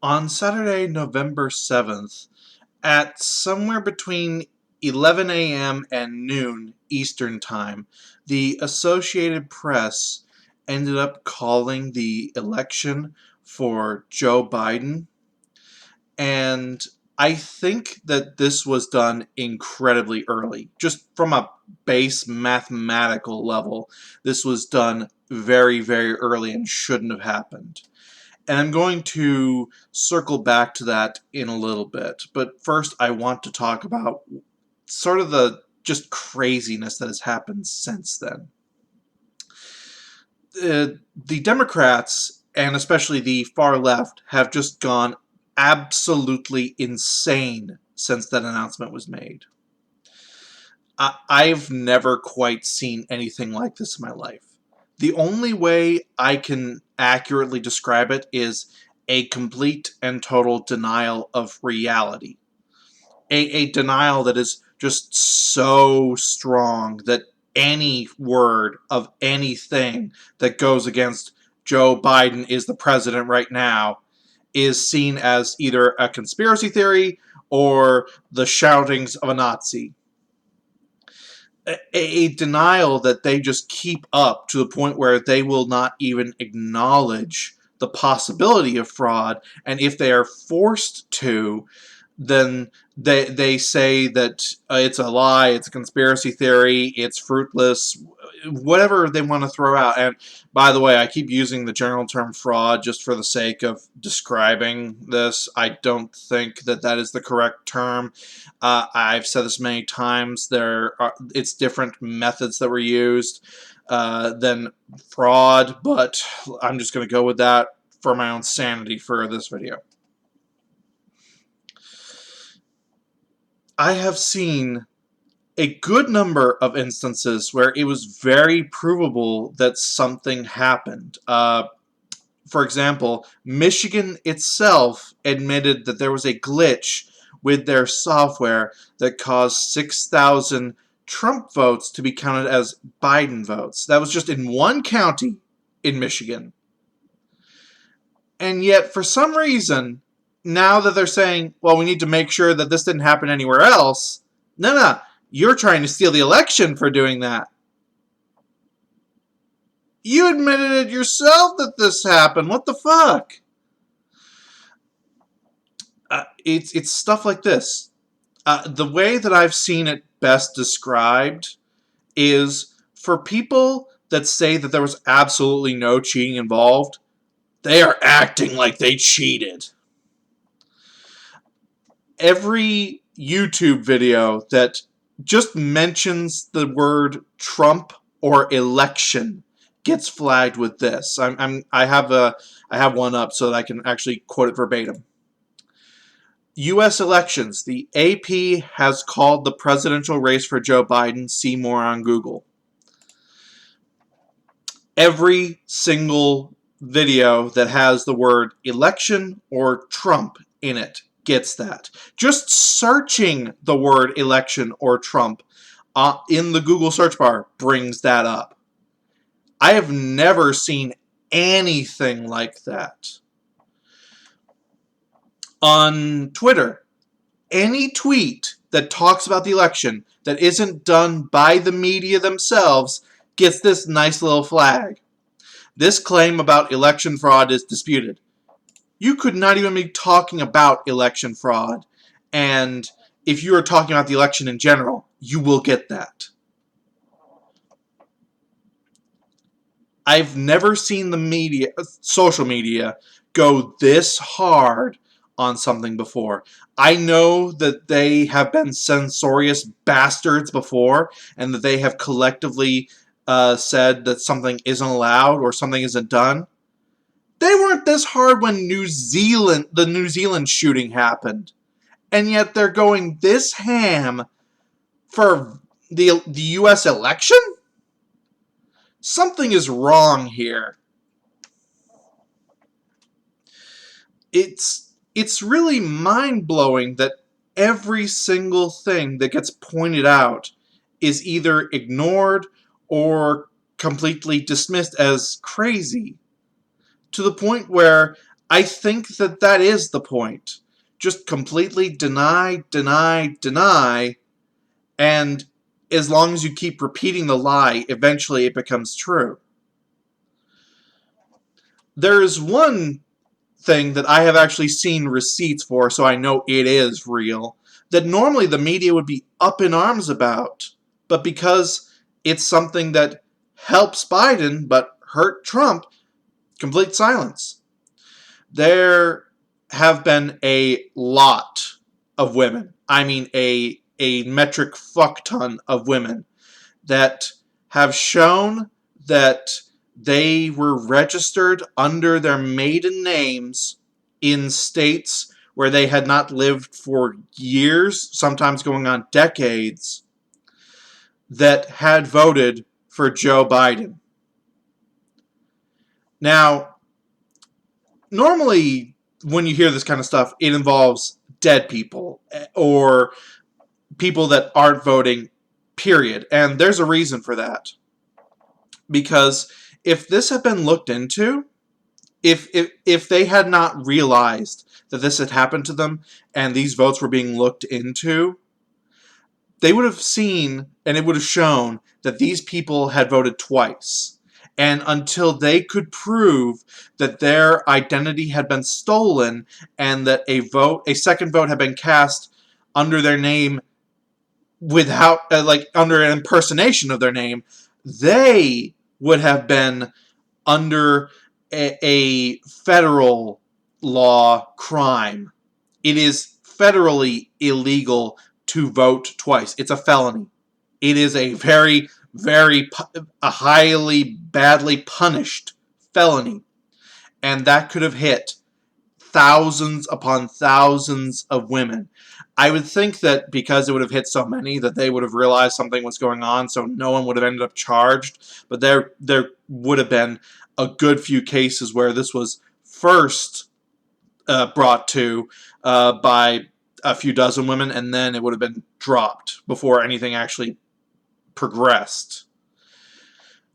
On Saturday, November 7th, at somewhere between 11 a.m. and noon Eastern Time, the Associated Press ended up calling the election for Joe Biden. And I think that this was done incredibly early. Just from a base mathematical level, this was done very, very early and shouldn't have happened. And I'm going to circle back to that in a little bit. But first, I want to talk about sort of the just craziness that has happened since then. The Democrats, and especially the far left, have just gone absolutely insane since that announcement was made. I've never quite seen anything like this in my life. The only way I can accurately describe it is a complete and total denial of reality. A denial that is just so strong that any word of anything that goes against Joe Biden is the president right now is seen as either a conspiracy theory or the shoutings of a Nazi. A denial that they just keep up to the point where they will not even acknowledge the possibility of fraud, and if they are forced to, then they say that it's a lie, it's a conspiracy theory, it's fruitless, whatever they want to throw out. And by the way, I keep using the general term fraud just for the sake of describing this. I don't think that that is the correct term. I've said this many times. It's different methods that were used than fraud, but I'm just going to go with that for my own sanity for this video. I have seen a good number of instances where it was very provable that something happened. For example, Michigan itself admitted that there was a glitch with their software that caused 6,000 Trump votes to be counted as Biden votes. That was just in one county in Michigan. And yet, for some reason, now that they're saying, well, we need to make sure that this didn't happen anywhere else, no, you're trying to steal the election for doing that. You admitted it yourself that this happened. What the fuck? It's stuff like this. The way that I've seen it best described is for people that say that there was absolutely no cheating involved, they are acting like they cheated. Every YouTube video that just mentions the word Trump or election gets flagged with this. I have one up so that I can actually quote it verbatim. U.S. elections. The AP has called the presidential race for Joe Biden. See more on Google. Every single video that has the word election or Trump in it gets that. Just searching the word election or Trump in the Google search bar brings that up. I have never seen anything like that. On Twitter, any tweet that talks about the election that isn't done by the media themselves gets this nice little flag. This claim about election fraud is disputed. You could not even be talking about election fraud, and if you are talking about the election in general, you will get that. I've never seen the media, social media, go this hard on something before. I know that they have been censorious bastards before, and that they have collectively said that something isn't allowed or something isn't done. They weren't this hard when the New Zealand shooting happened. And yet they're going this ham for the U.S. election? Something is wrong here. It's really mind-blowing that every single thing that gets pointed out is either ignored or completely dismissed as crazy. To the point where I think that that is the point. Just completely deny, deny, deny, and as long as you keep repeating the lie, eventually it becomes true. There is one thing that I have actually seen receipts for, so I know it is real, that normally the media would be up in arms about. But because it's something that helps Biden but hurt Trump, complete silence. There have been a lot of women, I mean a metric fuck ton of women, that have shown that they were registered under their maiden names in states where they had not lived for years, sometimes going on decades, that had voted for Joe Biden. Now, normally when you hear this kind of stuff, it involves dead people or people that aren't voting, period. And there's a reason for that. Because if this had been looked into, if they had not realized that this had happened to them and these votes were being looked into, they would have seen and it would have shown that these people had voted twice. And until they could prove that their identity had been stolen and that a second vote had been cast under their name without, like, under an impersonation of their name, they would have been under a federal law crime. It is federally illegal to vote twice. It's a felony. It is a very, a highly badly punished felony. And that could have hit thousands upon thousands of women. I would think that because it would have hit so many that they would have realized something was going on, so no one would have ended up charged. But there would have been a good few cases where this was first brought to by a few dozen women, and then it would have been dropped before anything actually progressed.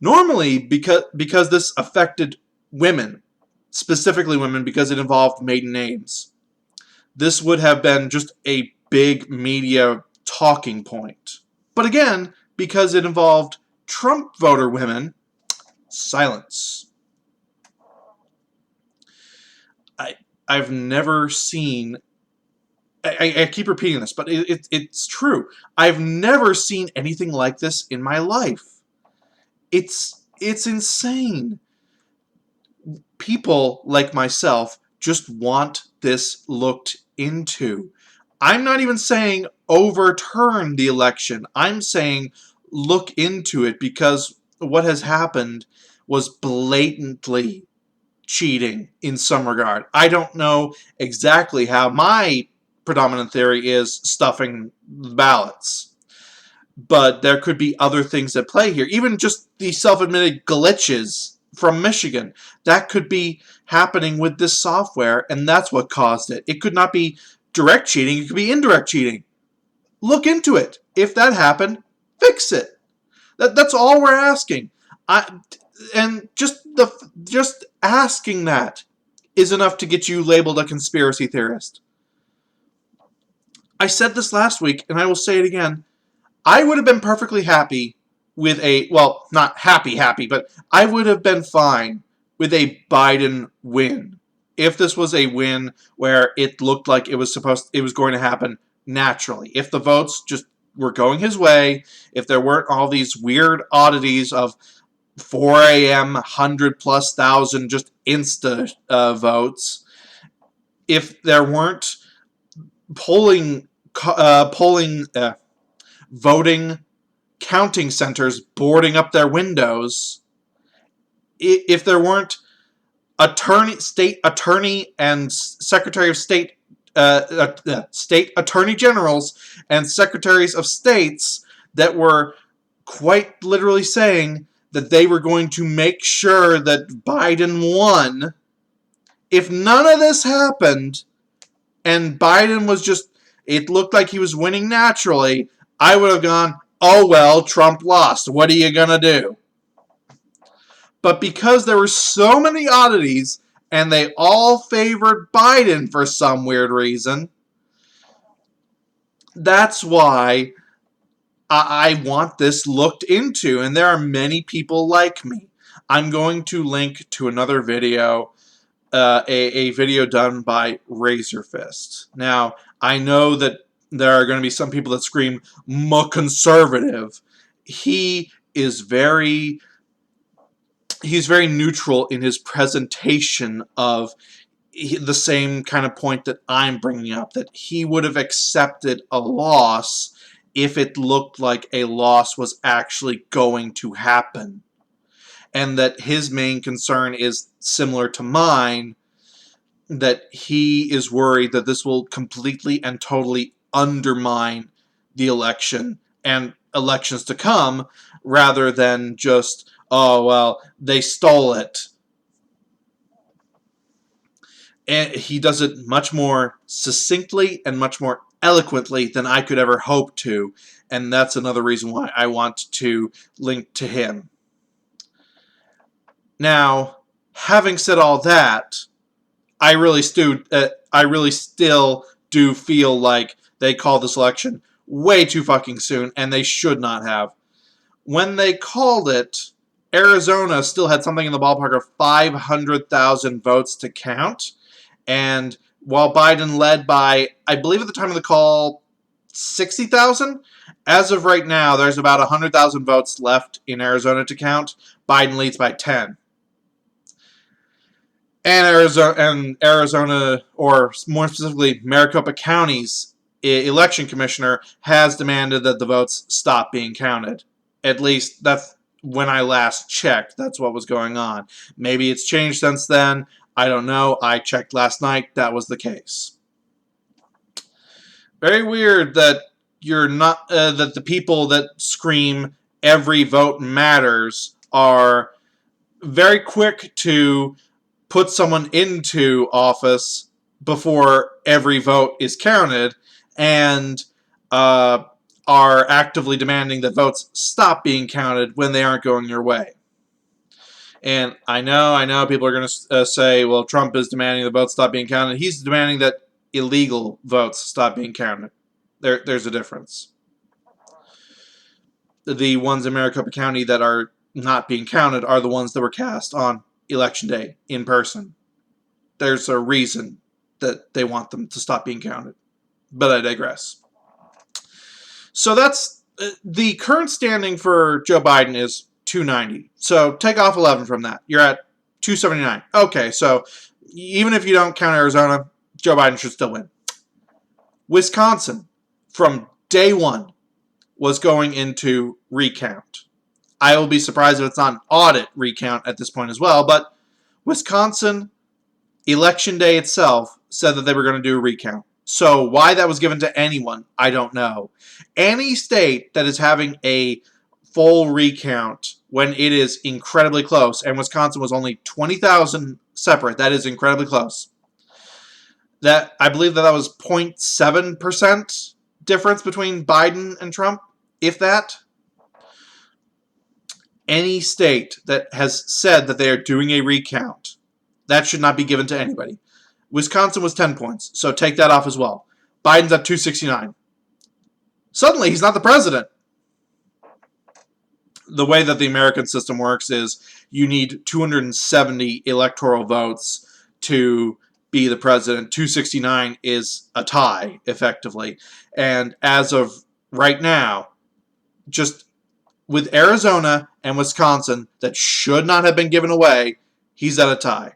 Normally, because this affected women, specifically women, because it involved maiden names, this would have been just a big media talking point. But again, because it involved Trump voter women, silence. I've never seen... I keep repeating this, but it's true. I've never seen anything like this in my life. It's insane. People like myself just want this looked into. I'm not even saying overturn the election. I'm saying look into it, because what has happened was blatantly cheating in some regard. I don't know exactly how. My predominant theory is stuffing ballots. But there could be other things at play here. Even just the self-admitted glitches from Michigan. That could be happening with this software, and that's what caused it. It could not be direct cheating. It could be indirect cheating. Look into it. If that happened, fix it. That's all we're asking. And just asking that is enough to get you labeled a conspiracy theorist. I said this last week, and I will say it again. I would have been perfectly happy with well, not happy, but I would have been fine with a Biden win. If this was a win where it looked like it was going to happen naturally. If the votes just were going his way, if there weren't all these weird oddities of 4 a.m., 100,000+ just insta votes, if there weren't voting counting centers boarding up their windows, if there weren't state attorney and secretary of state, state attorney generals and secretaries of states that were quite literally saying that they were going to make sure that Biden won, if none of this happened and Biden was just, it looked like he was winning naturally, I would have gone, oh well, Trump lost. What are you going to do? But because there were so many oddities and they all favored Biden for some weird reason. That's why I want this looked into, and there are many people like me. I'm going to link to another video, a video done by Razor Fist. Now, I know that there are going to be some people that scream, conservative. He is he's very neutral in his presentation of the same kind of point that I'm bringing up, that he would have accepted a loss if it looked like a loss was actually going to happen. And that his main concern is similar to mine, that he is worried that this will completely and totally undermine the election and elections to come, rather than just, oh, well, they stole it. And he does it much more succinctly and much more eloquently than I could ever hope to, and that's another reason why I want to link to him. Now, having said all that, I really still do feel like they called this election way too fucking soon, and they should not have. When they called it, Arizona still had something in the ballpark of 500,000 votes to count. And while Biden led by, I believe at the time of the call, 60,000, as of right now, there's about 100,000 votes left in Arizona to count. Biden leads by 10. And Arizona, or more specifically, Maricopa County's election commissioner has demanded that the votes stop being counted. At least that's when I last checked. That's what was going on. Maybe it's changed since then. I don't know. I checked last night. That was the case. Very weird that you're not that the people that scream every vote matters are very quick to put someone into office before every vote is counted, and are actively demanding that votes stop being counted when they aren't going your way. And I know people are going to say, well, Trump is demanding the votes stop being counted. He's demanding that illegal votes stop being counted. There's a difference. The ones in Maricopa County that are not being counted are the ones that were cast on Election Day in person. There's a reason that they want them to stop being counted. But I digress. So that's the current standing for Joe Biden is 290. So take off 11 from that. You're at 279. Okay, so even if you don't count Arizona, Joe Biden should still win. Wisconsin, from day one, was going into recount. I will be surprised if it's not an audit recount at this point as well, but Wisconsin, Election Day itself, said that they were going to do a recount. So why that was given to anyone, I don't know. Any state that is having a full recount when it is incredibly close, and Wisconsin was only 20,000 separate, that is incredibly close. That I believe that was 0.7% difference between Biden and Trump, if that. Any state that has said that they are doing a recount, that should not be given to anybody. Wisconsin was 10 points, so take that off as well. Biden's at 269. Suddenly, he's not the president. The way that the American system works is you need 270 electoral votes to be the president. 269 is a tie, effectively. And as of right now, just with Arizona and Wisconsin that should not have been given away, he's at a tie.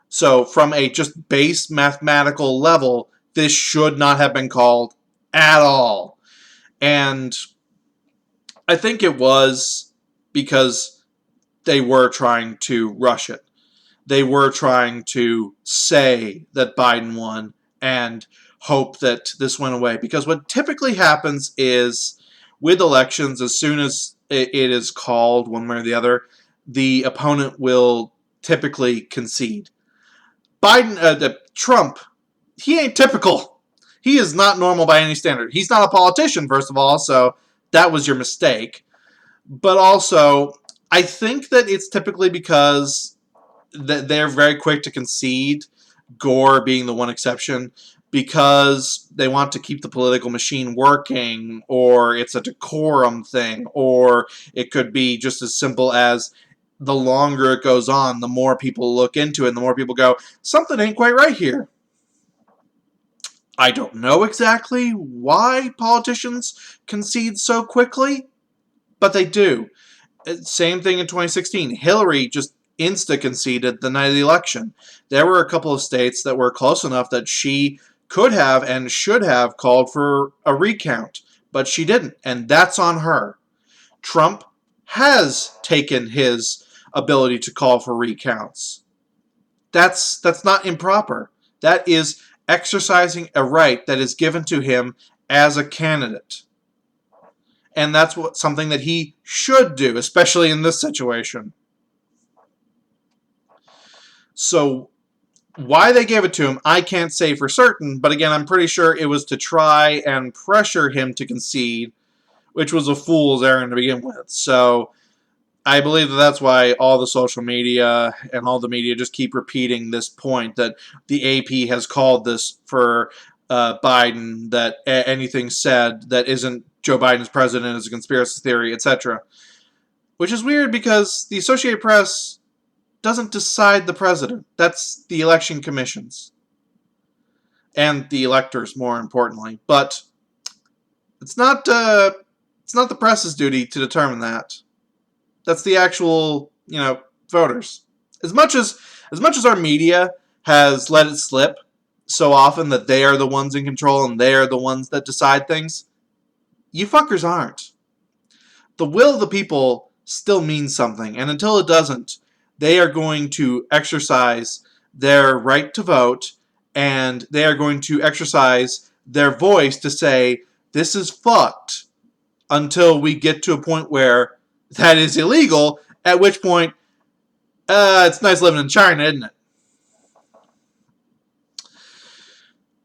So from a just base mathematical level, this should not have been called at all. And I think it was because they were trying to rush it. They were trying to say that Biden won and hope that this went away. Because what typically happens is with elections, as soon as it is called one way or the other, the opponent will typically concede. Trump, he ain't typical. He is not normal by any standard. He's not a politician, first of all, so that was your mistake. But also, I think that it's typically because they're very quick to concede, Gore being the one exception, because they want to keep the political machine working, or it's a decorum thing, or it could be just as simple as the longer it goes on, the more people look into it, and the more people go, something ain't quite right here. I don't know exactly why politicians concede so quickly, but they do. Same thing in 2016. Hillary just insta-conceded the night of the election. There were a couple of states that were close enough that she could have and should have called for a recount, but she didn't, and that's on her. Trump has taken his ability to call for recounts. That's not improper. That is exercising a right that is given to him as a candidate. And that's something that he should do, especially in this situation. So why they gave it to him, I can't say for certain, but again, I'm pretty sure it was to try and pressure him to concede, which was a fool's errand to begin with. So I believe that that's why all the social media and all the media just keep repeating this point that the AP has called this for Biden, that anything said that isn't Joe Biden's president is a conspiracy theory, etc. Which is weird because the Associated Press doesn't decide the president. That's the election commissions. And the electors, more importantly. But it's not the press's duty to determine that. That's the actual, voters. As much as our media has let it slip so often that they are the ones in control and they are the ones that decide things, you fuckers aren't. The will of the people still means something, and until it doesn't, they are going to exercise their right to vote, and they are going to exercise their voice to say, this is fucked, until we get to a point where that is illegal, at which point, it's nice living in China, isn't it?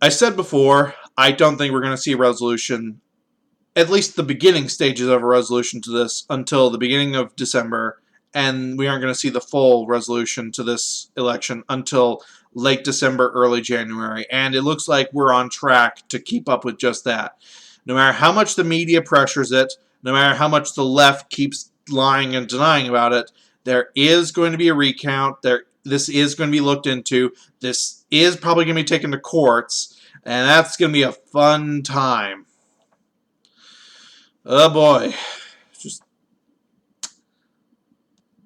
I said before, I don't think we're going to see a resolution, at least the beginning stages of a resolution to this, until the beginning of December, and we aren't going to see the full resolution to this election until late December, early January, and it looks like we're on track to keep up with just that. No matter how much the media pressures it, no matter how much the left keeps lying and denying about it, there is going to be a recount. This is going to be looked into. This is probably going to be taken to courts, and that's going to be a fun time. Oh boy. Just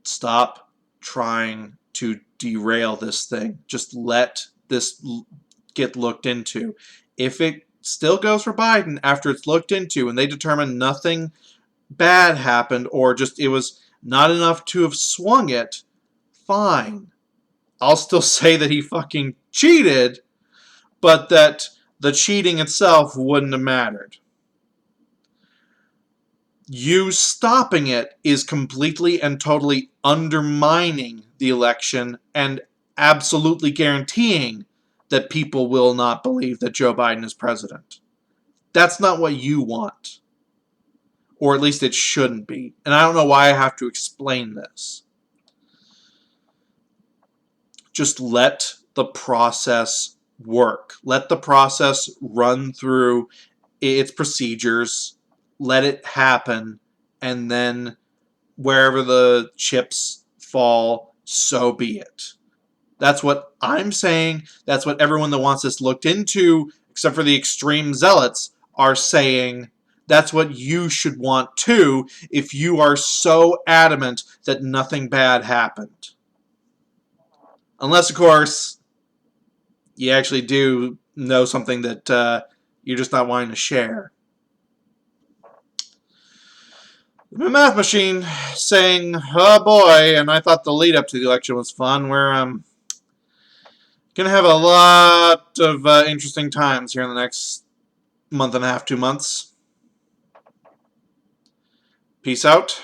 stop trying to derail this thing. Just let this get looked into. If it still goes for Biden after it's looked into and they determine nothing bad happened or just it was not enough to have swung it, fine. I'll still say that he fucking cheated, but that the cheating itself wouldn't have mattered. You stopping it is completely and totally undermining the election and absolutely guaranteeing that people will not believe that Joe Biden is president. That's not what you want. Or at least it shouldn't be. And I don't know why I have to explain this. Just let the process work. Let the process run through its procedures. Let it happen. And then wherever the chips fall, so be it. That's what I'm saying. That's what everyone that wants this looked into, except for the extreme zealots, are saying. That's what you should want too if you are so adamant that nothing bad happened. Unless, of course, you actually do know something that you're just not wanting to share. The math machine saying, oh boy, and I thought the lead up to the election was fun. We're going to have a lot of interesting times here in the next month and a half, 2 months. Peace out.